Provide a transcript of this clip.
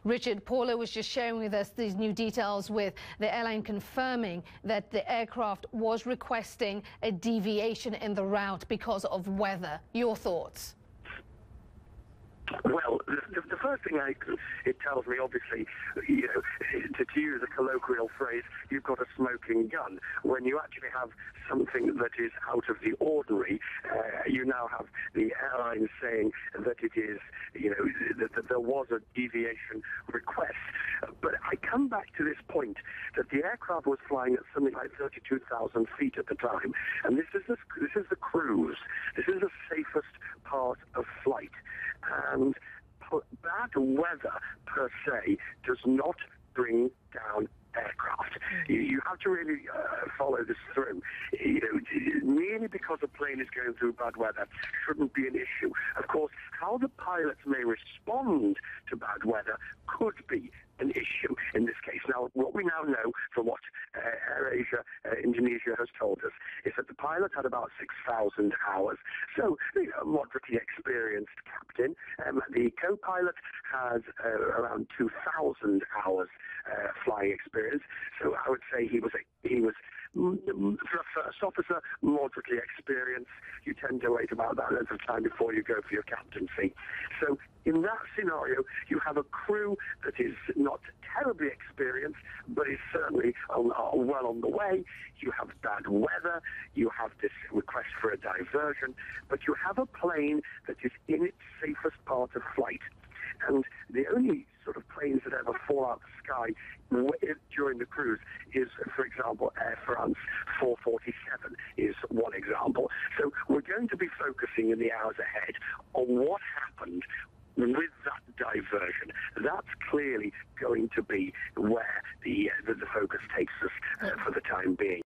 Richard, Paula was just sharing with us these new details, with the airline confirming that the aircraft was requesting a deviation in the route because of weather. Your thoughts? Well, the first thing it tells me, obviously, you know, to use a colloquial phrase, you've got a smoking gun. When you actually have something that is out of the ordinary, you now have the airline saying that it is, you know, that there was a deviation request. But I come back to this point that the aircraft was flying at something like 32,000 feet at the time, and this is the cruise. This is the safest part of flight. And bad weather per se does not bring down aircraft. You have to really follow this through. You know, merely because a plane is going through bad weather shouldn't be an issue. Of course, how the pilots may respond to bad weather could be an issue in this case. Now, what we now know from what AirAsia Indonesia has told us is that the pilot had about 6,000 hours, so a moderately experienced captain. The co-pilot has around 2,000 hours flying experience, so I would say he was for a first officer, moderately experienced. You tend to wait about that length of time before you go for your captaincy. So in that scenario, you have a crew that is not terribly experienced, but is certainly well on the way. You have bad weather, you have this request for a diversion, but you have a plane that is in its safest part of flight. And the only sort of planes that ever fall out of the sky during the cruise is, for example, Air France 447 is one example. So we're going to be focusing in the hours ahead on what happened with that diversion. That's clearly going to be where the focus takes us for the time being.